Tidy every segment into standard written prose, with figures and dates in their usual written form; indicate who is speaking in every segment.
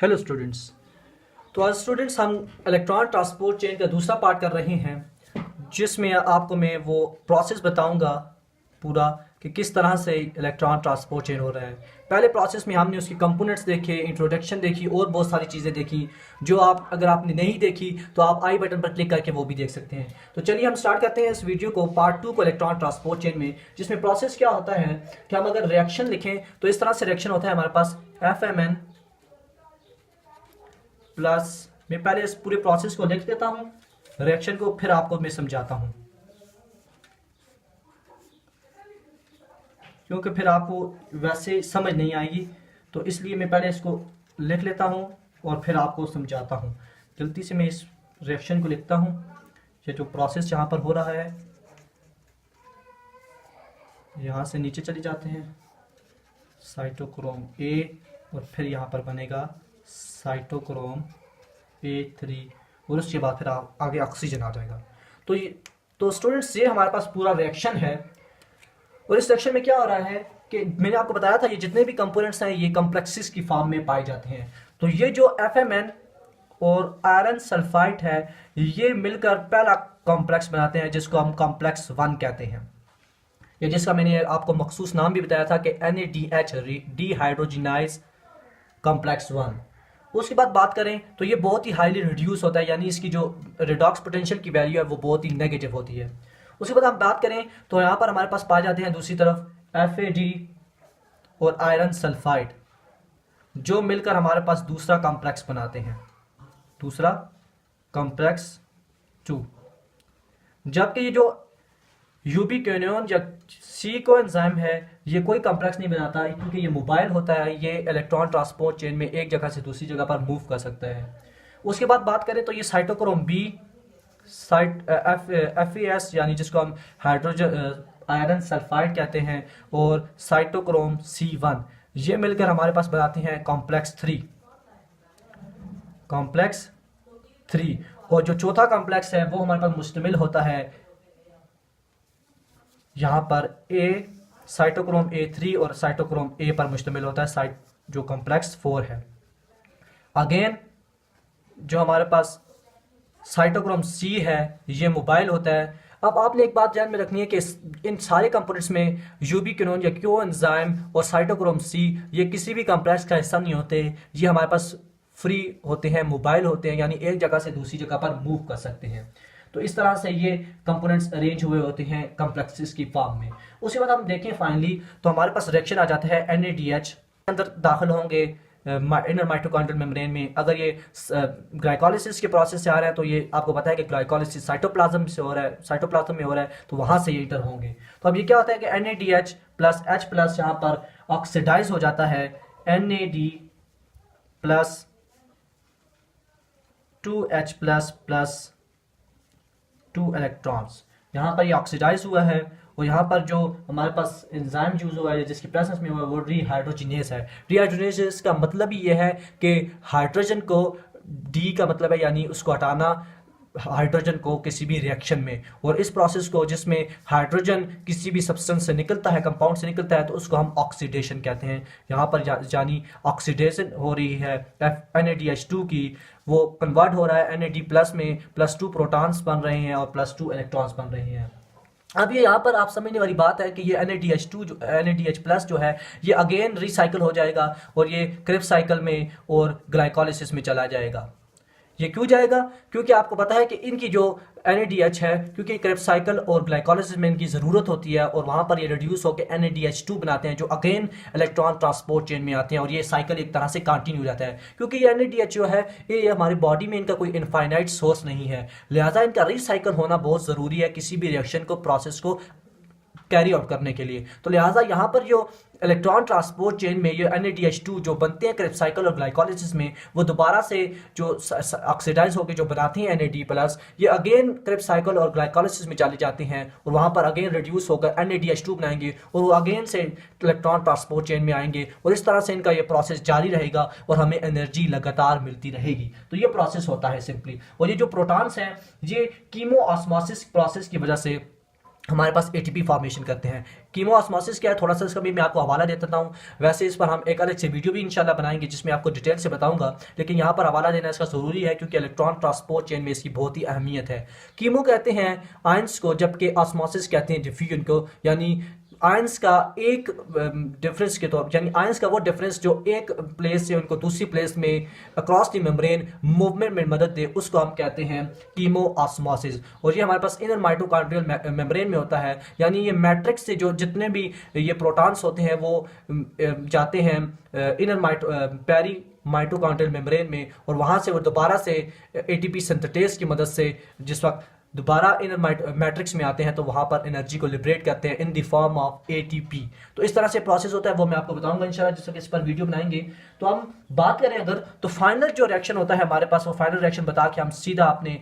Speaker 1: Hello students. तो आज students हम इलेक्ट्रॉन ट्रांसपोर्ट चेन का दूसरा पार्ट कर रहे हैं, जिसमें आपको मैं वो प्रोसेस बताऊंगा पूरा कि किस तरह से इलेक्ट्रॉन ट्रांसपोर्ट चेन हो रहा है। पहले प्रोसेस में हमने उसकी कंपोनेंट्स देखे, इंट्रोडक्शन देखी और बहुत सारी चीज़ें देखी जो आप अगर आपने नहीं देखी तो आप आई बटन पर क्लिक करके वो भी देख सकते हैं। तो चलिए हम स्टार्ट करते हैं इस वीडियो को, पार्ट 2 को इलेक्ट्रॉन ट्रांसपोर्ट चेन में, जिसमें प्रोसेस क्या होता है कि हम अगर रिएक्शन लिखें तो इस तरह से रिएक्शन होता है हमारे पास FMN प्लस, मैं पहले इस पूरे प्रोसेस को लिख देता हूं रिएक्शन को, फिर आपको मैं समझाता हूं क्योंकि फिर आपको वैसे समझ नहीं आएगी। तो इसलिए मैं पहले इसको लिख लेता हूं और फिर आपको समझाता हूं। जल्दी से मैं इस रिएक्शन को लिखता हूं। ये जो प्रोसेस यहाँ पर हो रहा है, यहाँ से नीचे चले जाते हैं साइटोक्रोम A और फिर यहाँ पर बनेगा साइटोक्रोम A3 और उसके बाद फिर आगे ऑक्सीजन आ जाएगा। तो स्टूडेंट्स, ये हमारे पास पूरा रिएक्शन है और इस रिएक्शन में क्या हो रहा है कि मैंने आपको बताया था ये जितने भी कंपोनेंट्स हैं ये कॉम्प्लेक्सेस की फॉर्म में पाए जाते हैं। तो ये जो FMN और आयरन सल्फाइड है ये मिलकर पहला कॉम्प्लेक्स बनाते हैं जिसको हम कॉम्प्लेक्स 1 कहते हैं, या जिसका मैंने आपको मखसूस नाम भी बताया था कि NADH डिहाइड्रोजिनाइज कॉम्प्लेक्स 1। उसके बाद बात करें तो ये बहुत ही हाईली रिड्यूस होता है, यानी इसकी जो रिडॉक्स पोटेंशियल की वैल्यू है वो बहुत ही नेगेटिव होती है। उसके बाद हम बात करें तो यहाँ पर हमारे पास पाए जाते हैं दूसरी तरफ FAD और आयरन सल्फाइड, जो मिलकर हमारे पास दूसरा कॉम्प्लेक्स बनाते हैं, दूसरा कॉम्प्लेक्स 2। जबकि ये जो यूबिक्विनोन या सी को एंजाइम है ये कोई कॉम्प्लेक्स नहीं बनाता क्योंकि ये मोबाइल होता है, ये इलेक्ट्रॉन ट्रांसपोर्ट चेन में एक जगह से दूसरी जगह पर मूव कर सकता है। उसके बाद बात करें तो ये साइटोक्रोम B FAS यानी जिसको हम हाइड्रोजन आयरन सल्फाइड कहते हैं और साइटोक्रोम C1, ये मिलकर हमारे पास बनाते हैं कॉम्प्लेक्स 3। और जो चौथा कॉम्प्लेक्स है वो हमारे पास मुश्तमिल होता है यहाँ पर साइटोक्रोम A3 और साइटोक्रोम A पर मुश्तमिल होता है, जो कॉम्प्लेक्स 4 है। अगेन जो हमारे पास साइटोक्रोम C है ये मोबाइल होता है। अब आपने एक बात ध्यान में रखनी है कि इन सारे कंपोनेंट्स में यूबिक्विनोन या क्यो एंजाइम और साइटोक्रोम C ये किसी भी कॉम्प्लेक्स का हिस्सा नहीं होते, ये हमारे पास फ्री होते हैं, मोबाइल होते हैं, यानी एक जगह से दूसरी जगह पर मूव कर सकते हैं। तो इस तरह से ये कंपोनेंट्स अरेंज हुए होते हैं कॉम्प्लेक्सेस की फॉर्म में। उसके बाद हम देखें फाइनली तो हमारे पास रिएक्शन आ जाता है NADH अंदर दाखिल होंगे इनर माइटोकॉन्ड्रियल मेम्ब्रेन में। अगर ये ग्लाइकोलिसिस के प्रोसेस से आ रहा है तो ये आपको पता है कि ग्लाइकोलिसिस साइटोप्लाज्म से हो रहा है, साइटोप्लाज्म में हो रहा है, तो वहां से ये इंटर होंगे। तो अब ये क्या होता है कि NADH प्लस H प्लस यहाँ पर ऑक्सीडाइज हो जाता है NAD plus 2H plus plus 2 electrons. यहाँ पर ये ऑक्सीडाइज हुआ है और यहाँ पर जो हमारे पास एंजाइम यूज हुआ है जिसकी प्रेजेंस में हुआ है वो डिहाइड्रोजिनेज है। डिहाइड्रोजिनेज का मतलब ही ये है कि हाइड्रोजन को, डी का मतलब है यानी उसको हटाना हाइड्रोजन को किसी भी रिएक्शन में, और इस प्रोसेस को जिसमें हाइड्रोजन किसी भी सब्सटेंस से निकलता है, कंपाउंड से निकलता है, तो उसको हम ऑक्सीडेशन कहते हैं। यहाँ पर यानी ऑक्सीडेशन हो रही है NADH2 की, वो कन्वर्ट हो रहा है NAD प्लस में, +2 प्रोटॉन्स बन रहे हैं और +2 इलेक्ट्रॉन्स बन रहे हैं। अब ये यहाँ पर आप समझने वाली बात है कि ये NADH2 जो NADH प्लस जो है ये अगेन रिसाइकल हो जाएगा और ये क्रेब्स साइकिल में और ग्लाइकोलिसिस में चला जाएगा। ये क्यों जाएगा? क्योंकि आपको पता है कि इनकी जो NADH है, क्योंकि क्रेब्स साइकिल और ग्लाइकोलिसिस में इनकी ज़रूरत होती है और वहाँ पर ये रिड्यूस होकर NADH2 बनाते हैं जो अगेन इलेक्ट्रॉन ट्रांसपोर्ट चेन में आते हैं और ये साइकिल एक तरह से कंटिन्यू हो जाता है। क्योंकि ये NADH जो है ये हमारी बॉडी में इनका कोई इनफाइनाइट सोर्स नहीं है, लिहाजा इनका रिसाइकिल होना बहुत ज़रूरी है किसी भी रिएक्शन को, प्रोसेस को कैरी आउट करने के लिए। तो लिहाजा यहाँ पर जो इलेक्ट्रॉन ट्रांसपोर्ट चेन में ये NADH2 जो बनते हैं क्रेब्स साइकिल और ग्लाइकोलिसिस में, वो दोबारा से जो ऑक्सीडाइज होकर जो बनाते हैं NAD प्लस, ये अगेन क्रेब्स साइकिल और ग्लाइकोलिसिस में चले जाते हैं और वहाँ पर अगेन रिड्यूस होकर NADH2 बनाएंगे और वो अगेन से इलेक्ट्रॉन ट्रांसपोर्ट चेन में आएंगे और इस तरह से इनका ये प्रोसेस जारी रहेगा और हमें एनर्जी लगातार मिलती रहेगी। तो ये प्रोसेस होता है सिंपली। और ये जो प्रोटॉन्स हैं ये कीमो ऑस्मोसिस प्रोसेस की वजह से हमारे पास एटीपी फॉर्मेशन करते हैं। कीमोऑस्मोसिस क्या है, थोड़ा सा इसका भी मैं आपको हवाला दे देता हूँ। वैसे इस पर हम एक अलग से वीडियो भी इंशाल्लाह बनाएंगे जिसमें आपको डिटेल से बताऊंगा, लेकिन यहाँ पर हवाला देना इसका ज़रूरी है क्योंकि इलेक्ट्रॉन ट्रांसपोर्ट चेन में इसकी बहुत ही अहमियत है। कीमो कहते हैं आयंस को, जबकि ऑस्मोसिस कहते हैं डिफ्यूजन को, यानी आयंस का एक डिफरेंस के तौर, यानी आयंस का वो डिफरेंस जो एक प्लेस से उनको दूसरी प्लेस में अक्रॉस द मेम्ब्रेन मूवमेंट में मदद दे, उसको हम कहते हैं कीमोऑस्मोसिस। और ये हमारे पास इनर माइटोकॉन्ड्रियल मेम्ब्रेन में होता है, यानी ये मैट्रिक्स से जो जितने भी ये प्रोटॉन्स होते हैं वो जाते हैं इनर पेरी माइटोकॉन्ड्रियल मेम्ब्रेन में, और वहां से वो दोबारा से एटीपी सिंथेटेज की मदद से जिस वक्त दोबारा इनर मैट्रिक्स में आते हैं तो वहां पर एनर्जी को लिबरेट करते हैं in the form of ATP. तो इस तरह से प्रोसेस होता है, वो मैं आपको बताऊंगा इंशाल्लाह जिस वक्त इस पर वीडियो बनाएंगे। तो हम बात करें अगर, तो फाइनल जो रिएक्शन होता है हमारे पास, वो फाइनल रिएक्शन बता के हम सीधा अपने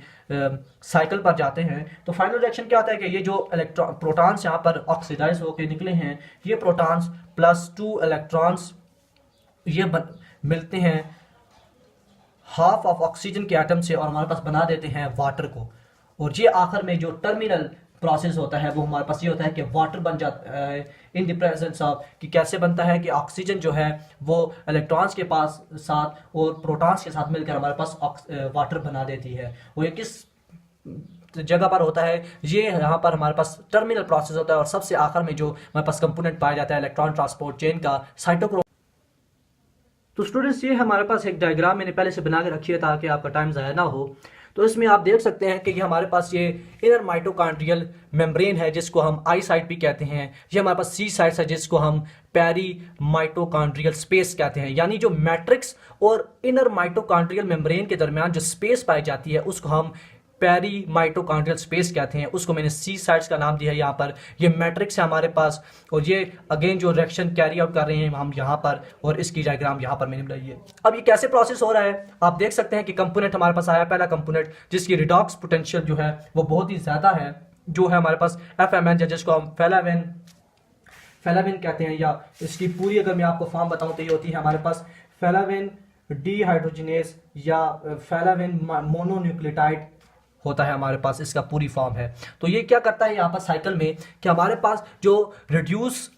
Speaker 1: साइकिल पर जाते हैं। तो फाइनल रिएक्शन क्या होता है कि ये जो इलेक्ट्रॉन प्रोटॉन्स यहाँ पर ऑक्सीडाइज होकर निकले हैं, ये प्रोटॉन्स प्लस 2 इलेक्ट्रॉन्स ये मिलते हैं हाफ ऑफ ऑक्सीजन के एटम से और हमारे पास बना देते हैं वाटर को। और ये आखिर में जो टर्मिनल प्रोसेस होता है वो हमारे पास ये होता है कि वाटर बन जाता है इन द प्रेजेंस ऑफ, कि कैसे बनता है कि ऑक्सीजन जो है वो इलेक्ट्रॉन्स के पास साथ और प्रोटॉन्स के साथ मिलकर हमारे पास वाटर बना देती है। वो ये किस जगह पर होता है, ये यहाँ पर हमारे पास टर्मिनल प्रोसेस होता है। और सबसे आखिर में जो हमारे पास कंपोनेंट पाया जाता है इलेक्ट्रॉन ट्रांसपोर्ट चेन का, साइटोक्रोम। तो स्टूडेंट्स ये हमारे पास एक डायग्राम मैंने पहले से बना के रखी है ताकि आपका टाइम ज़ाया ना हो। तो इसमें आप देख सकते हैं कि ये हमारे पास ये इनर माइटोकॉन्ड्रियल मेम्ब्रेन है जिसको हम आई साइट भी कहते हैं। ये हमारे पास सी साइट है जिसको हम पेरी माइटोकॉन्ड्रियल स्पेस कहते हैं, यानी जो मैट्रिक्स और इनर माइटोकॉन्ड्रियल मेम्ब्रेन के दरमियान जो स्पेस पाई जाती है उसको हम पेरी माइटोकॉन्ड्रियल स्पेस कहते हैं। उसको मैंने सी साइट्स का नाम दिया है यहाँ पर। ये मैट्रिक्स है हमारे पास, और ये अगेन जो रिएक्शन कैरी आउट कर रहे हैं हम यहाँ पर, और इसकी डायग्राम यहाँ पर मैंने बनाई है। अब ये कैसे प्रोसेस हो रहा है आप देख सकते हैं कि कंपोनेंट हमारे पास आया, पहला कंपोनेंट जिसकी रिडॉक्स पोटेंशियल जो है वो बहुत ही ज्यादा है, जो है हमारे पास FMN, जिसको हम फेलाविन कहते हैं, या इसकी पूरी अगर मैं आपको फॉर्म बताऊं तो ये होती है हमारे पास फेलाविन डीहाइड्रोजिनेज या फेलाविन मोनोन्यूक्लियोटाइड होता है हमारे पास, इसका पूरी फॉर्म है। तो ये क्या करता है यहाँ पर साइकिल में कि हमारे पास जो रिड्यूस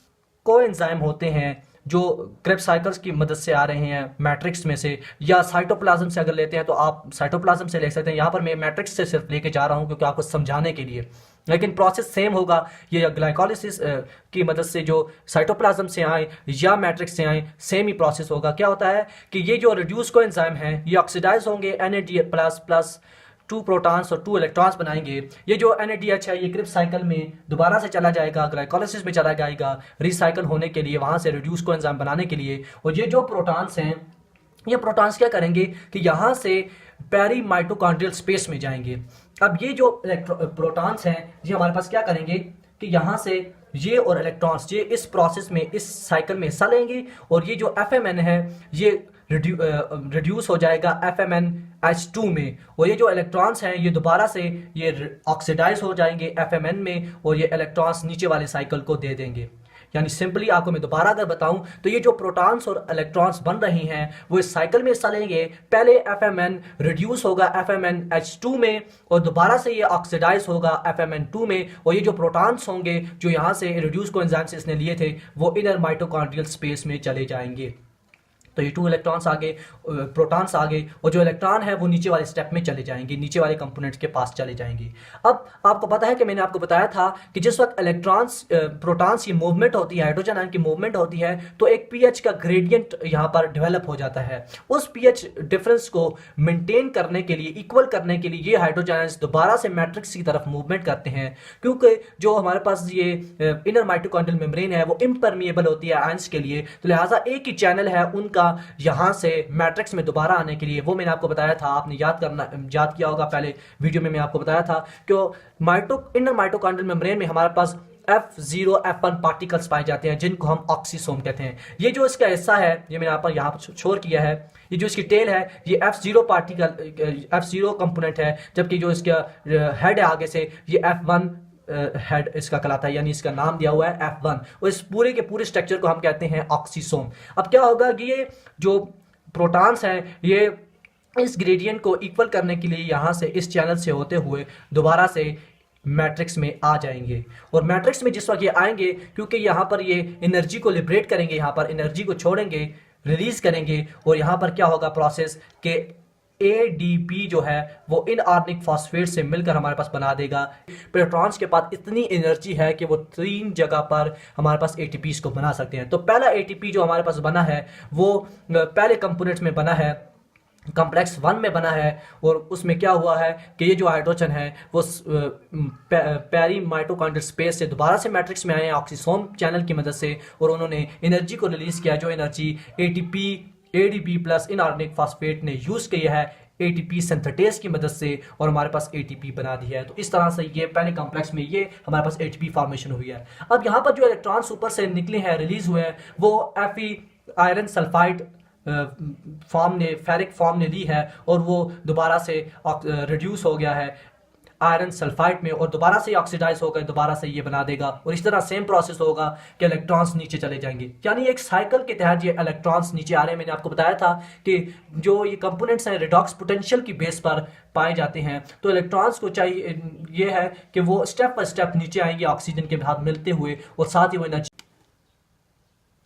Speaker 1: कोएंजाइम होते हैं जो क्रेब्स साइकिल्स की मदद से आ रहे हैं मैट्रिक्स में से, या साइटोप्लाज्म से अगर लेते हैं तो आप साइटोप्लाज्म से ले सकते हैं। यहाँ पर मैं मैट्रिक्स से सिर्फ लेके जा रहा हूँ क्योंकि आपको समझाने के लिए, लेकिन प्रोसेस सेम होगा। ये ग्लाइकोलिसिस की मदद से जो साइटोप्लाज्म से आए या मैट्रिक्स से आए, सेम ही प्रोसेस होगा। क्या होता है कि ये जो रिड्यूस कोएंजाइम है ये ऑक्सीडाइज होंगे, NADH+ 2 प्रोटॉन्स और 2 इलेक्ट्रॉन्स बनाएंगे। ये जो NADH है ये क्रिब्स साइकिल में दोबारा से चला जाएगा, ग्लाइकोलिसिस में चला जाएगा रिसाइकल होने के लिए, वहां से रिड्यूस कोएंजाइम बनाने के लिए। और ये जो प्रोटॉन्स हैं ये प्रोटॉन्स क्या करेंगे कि यहाँ से पेरी माइटोकॉन्ड्रियल स्पेस में जाएंगे। अब ये जो प्रोटॉन्स हैं ये हमारे पास क्या करेंगे कि यहाँ से ये और इलेक्ट्रॉन्स ये इस प्रोसेस में, इस साइकिल में हिस्सा लेंगे, और ये जो FMN है ये रिड्यूस हो जाएगा FMNH2 में, और ये जो इलेक्ट्रॉन्स हैं ये दोबारा से ये ऑक्सीडाइज हो जाएंगे FMN में, और ये इलेक्ट्रॉन्स नीचे वाले साइकिल को दे देंगे। यानी सिंपली आपको मैं दोबारा अगर बताऊं तो ये जो प्रोटॉन्स और इलेक्ट्रॉन्स बन रही हैं वो इस साइकिल में हिस्सा लेंगे। पहले FMN रिड्यूस होगा FMNH2 में, और दोबारा से ये ऑक्सीडाइज होगा FMN2 में, और ये जो प्रोटॉन्स होंगे जो यहाँ से रिड्यूस कोएंजाइम से इसने लिए थे वो इनर माइटोकॉन्ड्रियल स्पेस में चले जाएंगे। तो ये 2 इलेक्ट्रॉन्स आगे, प्रोटॉन्स आगे, और जो इलेक्ट्रॉन है वो नीचे वाले स्टेप में चले जाएंगे, नीचे वाले कंपोनेंट्स के पास चले जाएंगे। अब आपको पता है कि मैंने आपको बताया था कि जिस वक्त इलेक्ट्रॉन्स प्रोटॉन्स की मूवमेंट होती है, हाइड्रोजन आयन की मूवमेंट होती है, तो एक पीएच का ग्रेडियंट यहाँ पर डेवलप हो जाता है। उस पीएच डिफरेंस को मेंटेन करने के लिए, इक्वल करने के लिए ये हाइड्रोजन आयंस दोबारा से मैट्रिक्स की तरफ मूवमेंट करते हैं, क्योंकि जो हमारे पास ये इनर माइटोकॉन्ड्रियल मेम्ब्रेन है वो इम्परमिएबल होती है आयंस के लिए, तो लिहाजा एक ही चैनल है उनका यहां से मैट्रिक्स में दोबारा आने के लिए। वो मैंने आपको बताया था, आपने याद किया होगा पहले वीडियो में मैं आपको बताया था कि इनर माइटोकॉन्ड्रियल मेम्ब्रेन में हमारे पास F0 F1 पार्टिकल्स पाए जाते हैं जिनको हम ऑक्सीसोम कहते हैं। ये जो इसका हिस्सा है ये मैंने यहाँ पर छोड़ किया है, ये जो इसकी टेल है ये F0 कंपोनेंट है, जबकि जो इसका हेड है आगे से ये F1 हेड इसका कहलाता है, यानी इसका नाम दिया हुआ है F1, और इस पूरे के पूरे स्ट्रक्चर को हम कहते हैं ऑक्सीसोम। अब क्या होगा कि ये जो प्रोटॉन्स हैं ये इस ग्रेडियंट को इक्वल करने के लिए यहाँ से इस चैनल से होते हुए दोबारा से मैट्रिक्स में आ जाएंगे। और मैट्रिक्स में जिस वक्त ये आएंगे, क्योंकि यहाँ पर ये एनर्जी को लिबरेट करेंगे, यहाँ पर एनर्जी को छोड़ेंगे, रिलीज करेंगे, और यहाँ पर क्या होगा प्रोसेस के एडीपी जो है वो इनऑर्गेनिक फॉस्फेट से मिलकर हमारे पास बना देगा। इलेक्ट्रॉन्स के पास इतनी एनर्जी है कि वो 3 जगह पर हमारे पास एटीपीज को बना सकते हैं। तो पहला एटीपी जो हमारे पास बना है वो पहले कंपोनेंट्स में बना है, कॉम्प्लेक्स 1 में बना है। और उसमें क्या हुआ है कि ये जो हाइड्रोजन है वो पेरी माइटोकॉन्ड्रियल स्पेस से दोबारा से मैट्रिक्स में आए हैं ऑक्सीसोम चैनल की मदद से, और उन्होंने एनर्जी को रिलीज किया, जो energy ATP ADP plus inorganic phosphate ने यूज की है एटीपी सिंथेटेज की मदद से, और हमारे पास एटीपी बना दी है। तो इस तरह से ये पहले कॉम्प्लेक्स में ये हमारे पास एटीपी फॉर्मेशन हुई है। अब यहाँ पर जो इलेक्ट्रॉन्स ऊपर से निकले हैं, रिलीज हुए हैं, वो Fe आयरन सल्फाइड फॉर्म ने, फेरिक फॉर्म ने ली है, और वो दोबारा से रिड्यूस हो गया है आयरन सल्फाइड में, और दोबारा से ऑक्सीडाइज होकर दोबारा से ये बना देगा। और इस तरह सेम प्रोसेस होगा कि इलेक्ट्रॉन्स नीचे चले जाएंगे, यानी एक साइकिल के तहत ये इलेक्ट्रॉन्स नीचे आ रहे हैं। मैंने आपको बताया था कि जो ये कंपोनेंट्स हैं रिडॉक्स पोटेंशियल की बेस पर पाए जाते हैं। तो इलेक्ट्रॉन्स को चाहिए ये है कि वो स्टेप बाय स्टेप नीचे आएंगे ऑक्सीजन के साथ मिलते हुए, और साथ ही वो एनर्जी।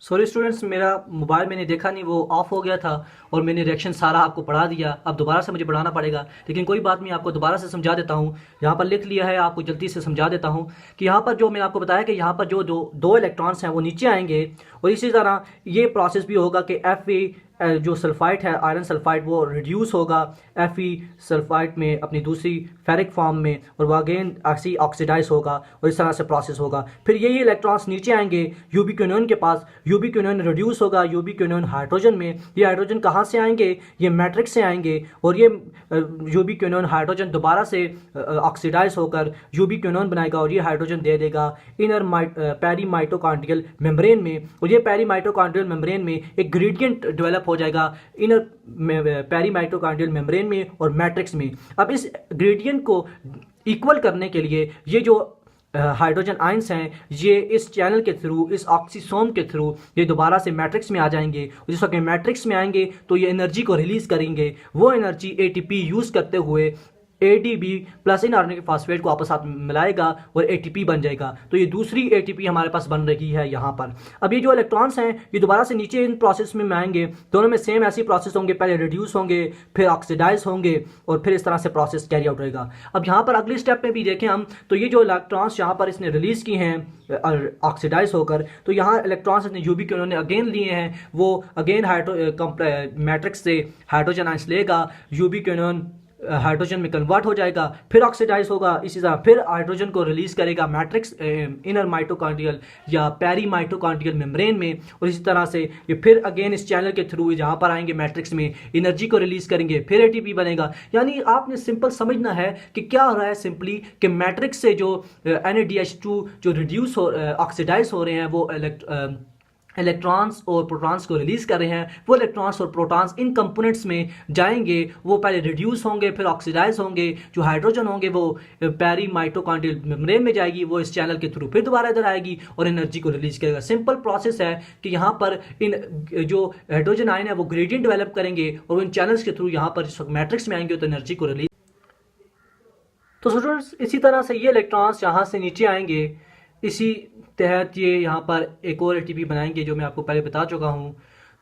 Speaker 1: सॉरी स्टूडेंट्स, मेरा मोबाइल मैंने देखा नहीं, वो ऑफ हो गया था और मैंने रिएक्शन सारा आपको पढ़ा दिया। अब दोबारा से मुझे पढ़ाना पड़ेगा, लेकिन कोई बात नहीं, आपको दोबारा से समझा देता हूँ। यहाँ पर लिख लिया है, आपको जल्दी से समझा देता हूँ कि यहाँ पर जो मैंने आपको बताया कि यहाँ पर जो दो इलेक्ट्रॉन्स हैं वो नीचे आएंगे, और इसी तरह ये प्रोसेस भी होगा कि Fe जो सल्फाइड है आयरन सल्फाइड वो रिड्यूस होगा Fe सल्फाइड में अपनी दूसरी फेरिक फॉर्म में, और वो अगेन ऐसी ऑक्सीडाइज होगा, और इस तरह से प्रोसेस होगा। फिर यही इलेक्ट्रॉन्स नीचे आएंगे यूबिक्विनोन के पास, यूबिक्विनोन रिड्यूस होगा यूबिक्विनोन हाइड्रोजन में। ये हाइड्रोजन कहाँ से आएंगे? ये मैट्रिक्स से आएंगे, और ये यूबिक्विनोन हाइड्रोजन दोबारा से ऑक्सीडाइज होकर यूबिक्विनोन बनाएगा, और ये हाइड्रोजन दे देगा इनर पेरी माइटोकॉन्ड्रियल मेम्ब्रेन में। और ये पेरी माइटोकॉन्ड्रियल मेम्ब्रेन में एक ग्रेडियंट डेवलप हो जाएगा इनर पेरी माइटोकॉन्ड्रियल मेम्ब्रेन में और मैट्रिक्स में। अब इस ग्रेडियंट को इक्वल करने के लिए ये जो हाइड्रोजन आयंस हैं ये इस चैनल के थ्रू, इस ऑक्सीसोम के थ्रू ये दोबारा से मैट्रिक्स में आ जाएंगे। जिस वक्त मैट्रिक्स में आएंगे तो ये एनर्जी को रिलीज करेंगे, वो एनर्जी एटीपी यूज करते हुए एडीबी प्लस इनऑर्गेनिक फॉस्फेट को आपस में मिलाएगा और एटीपी बन जाएगा। तो ये दूसरी एटीपी हमारे पास बन रही है यहाँ पर। अब ये जो इलेक्ट्रॉन्स हैं ये दोबारा से नीचे इन प्रोसेस में आएंगे, दोनों में सेम ऐसी प्रोसेस होंगे, पहले रिड्यूस होंगे फिर ऑक्सीडाइज होंगे, और फिर इस तरह से प्रोसेस कैरी आउट रहेगा। अब यहाँ पर अगले स्टेप में भी देखें हम, तो ये जो इलेक्ट्रॉन्स यहाँ पर इसने रिलीज की हैं ऑक्सीडाइज होकर, तो यहाँ इलेक्ट्रॉन्स इसने यूबिक्विनोन ने अगेन लिए हैं, वो अगेन मैट्रिक्स से हाइड्रोजन आयंस लेगा, यूबिक्विनोन हाइड्रोजन में कन्वर्ट हो जाएगा, फिर ऑक्सीडाइज होगा, इसी तरह फिर हाइड्रोजन को रिलीज करेगा मैट्रिक्स इनर माइटोकॉन्ड्रियल या पेरी माइटोकॉन्ड्रियल मेम्ब्रेन में, और इसी तरह से ये फिर अगेन इस चैनल के थ्रू जहाँ पर आएंगे मैट्रिक्स में एनर्जी को रिलीज करेंगे, फिर एटीपी बनेगा। यानी आपने सिंपल समझना है कि क्या हो रहा है सिंपली कि मैट्रिक्स से जो NADH2 जो रिड्यूस हो ऑक्सीडाइज हो रहे हैं वो इलेक्ट्रॉन्स और प्रोटॉन्स को रिलीज कर रहे हैं, वो इलेक्ट्रॉन्स और प्रोटॉन्स इन कंपोनेंट्स में जाएंगे, वो पहले रिड्यूस होंगे फिर ऑक्सीडाइज होंगे, जो हाइड्रोजन होंगे वो पेरी माइटोकॉन्ड्रियल मेम्ब्रेन में जाएगी, वो इस चैनल के थ्रू फिर दोबारा इधर आएगी और एनर्जी को रिलीज करेगा। सिंपल प्रोसेस है कि यहाँ पर इन जो हाइड्रोजन आयन है वो ग्रेडियंट डेवलप करेंगे और इन चैनल्स के थ्रू यहाँ पर मैट्रिक्स में आएंगे तो एनर्जी को रिलीज। तो स्टूडेंट्स इसी तरह से ये इलेक्ट्रॉन्स यहाँ से नीचे आएंगे, इसी तहत ये यहाँ पर एक और एटीपी बनाएंगे जो मैं आपको पहले बता चुका हूँ।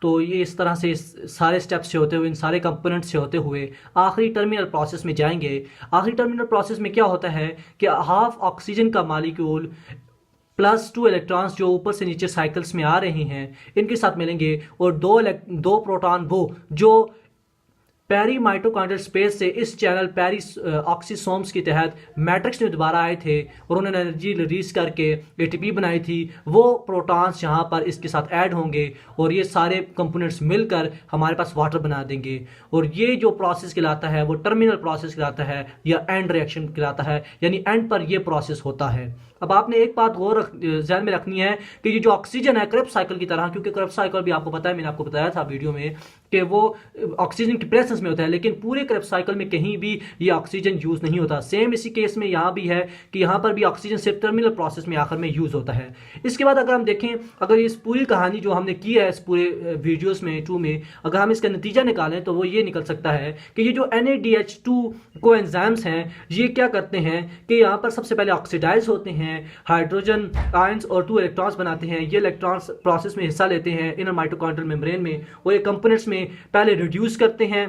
Speaker 1: तो ये इस तरह से सारे स्टेप्स से होते हुए, इन सारे कंपोनेंट्स से होते हुए आखिरी टर्मिनल प्रोसेस में जाएंगे। आखिरी टर्मिनल प्रोसेस में क्या होता है कि हाफ ऑक्सीजन का मॉलिक्यूल +2 इलेक्ट्रॉन्स जो ऊपर से नीचे साइकिल्स में आ रहे हैं इनके साथ मिलेंगे, और दो प्रोटॉन वो जो पेरी माइटोकॉन्ड्रियल स्पेस से इस चैनल पेरी ऑक्सीसोम्स के तहत मैट्रिक्स में दोबारा आए थे और उन्होंने एनर्जी रिलीज करके एटीपी बनाई थी, वो प्रोटॉन्स यहाँ पर इसके साथ ऐड होंगे और ये सारे कंपोनेंट्स मिलकर हमारे पास वाटर बना देंगे। और ये जो प्रोसेस कहलाता है वो टर्मिनल प्रोसेस कहलाता है या एंड रिएक्शन कहलाता है, यानी एंड पर ये प्रोसेस होता है। अब आपने एक बात गौर ध्यान में रखनी है कि ये जो ऑक्सीजन है क्रेब्स साइकिल की तरह, क्योंकि क्रेब्स साइकिल भी आपको पता है, मैंने आपको बताया था वीडियो में कि वो ऑक्सीजन की प्रेजेंस में होता है, लेकिन पूरे क्रेब्स साइकिल में कहीं भी ये ऑक्सीजन यूज़ नहीं होता। सेम इसी केस में यहाँ भी है कि यहाँ पर भी ऑक्सीजन सिर्फ टर्मिनल प्रोसेस में आखिर में यूज़ होता है। इसके बाद अगर हम देखें, अगर इस पूरी कहानी जो हमने की है इस पूरे वीडियोस में 2 में, अगर हम इसका नतीजा निकालें तो वो ये निकल सकता है कि ये जो NADH2 कोएंजाइम्स हैं ये क्या करते हैं कि यहाँ पर सबसे पहले ऑक्सीडाइज होते हैं, हाइड्रोजन आयंस और 2 इलेक्ट्रॉन्स बनाते हैं। ये इलेक्ट्रॉन्स प्रोसेस में हिस्सा लेते हैं इनर माइटोकॉन्ड्रियल मेम्ब्रेन में, और ये कंपोनेंट्स में पहले रिड्यूस करते हैं,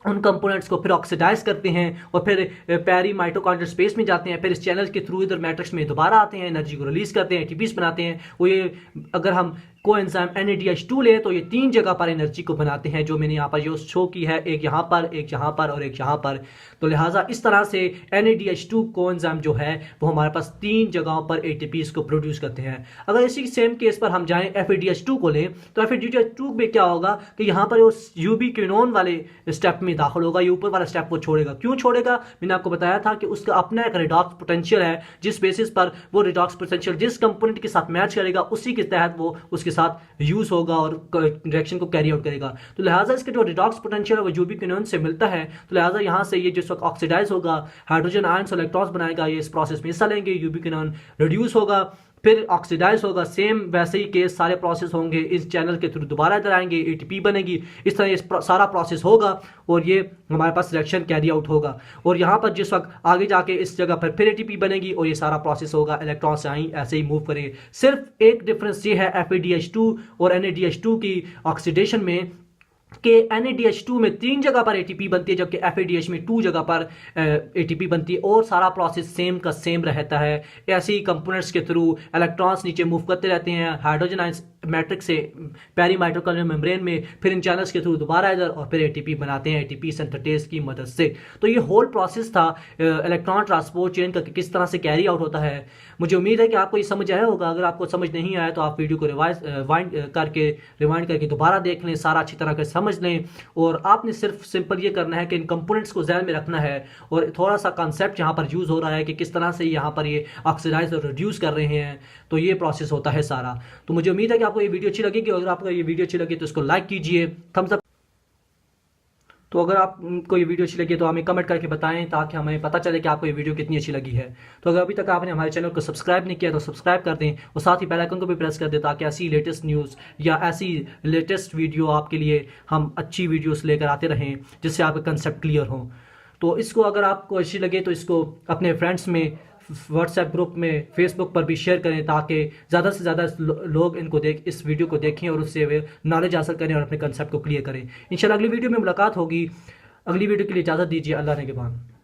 Speaker 1: उन कंपोनेंट्स को फिर ऑक्सीडाइज करते हैं और फिर पेरी माइटोकॉन्ड्रियल स्पेस में जाते हैं, फिर इस चैनल के थ्रू इधर मैट्रिक्स में दोबारा आते हैं, एनर्जी को रिलीज करते हैं, एटीपीज बनाते हैं। वो ये अगर हम कोएंजाइम NADH2 ले तो ये 3 जगह पर एनर्जी को बनाते हैं, जो मैंने यहाँ पर जो शो की है, एक यहाँ पर, एक यहाँ पर और एक यहाँ पर। तो लिहाजा इस तरह से NADH2 कोएंजाइम जो है वो हमारे पास 3 जगहों पर ATPs को प्रोड्यूस करते हैं। अगर इसी सेम केस पर हम जाएं FADH2 को लें तो FADH2 में क्या होगा कि यहाँ पर वो यूबिक्विनोन वाले स्टेप में दाखिल होगा, ये ऊपर वाला स्टेप वो छोड़ेगा। क्यों छोड़ेगा? मैंने आपको बताया था कि उसका अपना एक रिडॉक्स पोटेंशियल है, जिस बेसिस पर वो रिडॉक्स पोटेंशियल जिस कंपोनेंट के साथ मैच करेगा उसी के तहत वो उसके साथ यूज होगा और रिएक्शन को कैरी आउट करेगा। तो लिहाजा इसके जो रिडॉक्स पोटेंशियल है वो यूबिक्विनोन से मिलता है, तो लिहाजा यहाँ से ये जिस वक्त ऑक्सीडाइज होगा, हाइड्रोजन आयंस और इलेक्ट्रॉन्स बनाएगा, ये इस प्रोसेस में हिस्सा लेंगे, यूबिक्विनोन रिड्यूस होगा, फिर ऑक्सीडाइज होगा। सेम वैसे ही केस सारे प्रोसेस होंगे, इस चैनल के थ्रू दोबारा इधर आएंगे, ATP बनेगी। इस तरह ये सारा प्रोसेस होगा और ये हमारे पास रिएक्शन कैरी आउट होगा। और यहाँ पर जिस वक्त आगे जाके इस जगह पर फिर ATP बनेगी और ये सारा प्रोसेस होगा, इलेक्ट्रॉन से आई ऐसे ही मूव करेंगे। सिर्फ एक डिफरेंस ये है FADH2 और NADH2 की ऑक्सीडेशन में कि NADH2 में 3 जगह पर ATP बनती है, जबकि FADH में 2 जगह पर ATP बनती है, और सारा प्रोसेस सेम का सेम रहता है। ऐसे ही कंपोनेंट्स के थ्रू इलेक्ट्रॉन्स नीचे मूव करते रहते हैं, हाइड्रोजन आयंस मैट्रिक्स से पेरी माइटोकॉन्ड्रियल मेम्ब्रेन में, फिर इन चैनल्स के थ्रू दोबारा इधर, और फिर ATP बनाते हैं ATP सिंथेटेज की मदद से। तो ये होल प्रोसेस था इलेक्ट्रॉन ट्रांसपोर्ट चेन का, किस तरह से कैरी आउट होता है। मुझे उम्मीद है कि आपको ये समझ आया होगा। अगर आपको समझ नहीं आया तो आप वीडियो को रिवाइंड करके दोबारा देख लें, सारा अच्छी तरह से समझ लें। और आपने सिर्फ सिंपल ये करना है कि इन कंपोनेंट्स को ध्यान में रखना है, और थोड़ा सा कॉन्सेप्ट यहाँ पर यूज हो रहा है कि किस तरह से यहाँ पर ये ऑक्सीडाइज और रिड्यूस कर रहे हैं। तो ये प्रोसेस होता है सारा। तो मुझे उम्मीद है कि आपको ये वीडियो अच्छी लगेगी। अगर आपको ये वीडियो अच्छी लगी तो इसको लाइक कीजिए, थम्स अप। तो अगर आपको ये वीडियो अच्छी लगी तो हमें कमेंट करके बताएं, ताकि हमें पता चले कि आपको ये वीडियो कितनी अच्छी लगी है। तो अगर अभी तक आपने हमारे चैनल को सब्सक्राइब नहीं किया तो सब्सक्राइब कर दें, और साथ ही बेल आइकन को भी प्रेस कर दें, ताकि ऐसी लेटेस्ट न्यूज़ या ऐसी लेटेस्ट वीडियो आपके लिए हम अच्छी वीडियोस लेकर आते रहें, जिससे आपका कंसेप्ट क्लियर हो। तो इसको अगर आपको अच्छी लगे तो इसको अपने फ्रेंड्स में, व्हाट्सएप ग्रुप में, फेसबुक पर भी शेयर करें, ताकि ज़्यादा से ज़्यादा लोग इस वीडियो को देखें और उससे वे नॉलेज हासिल करें और अपने कंसेप्ट को क्लियर करें। इंशाल्लाह अगली वीडियो में मुलाकात होगी। अगली वीडियो के लिए इजाज़त दीजिए। अल्लाह ने के बाद।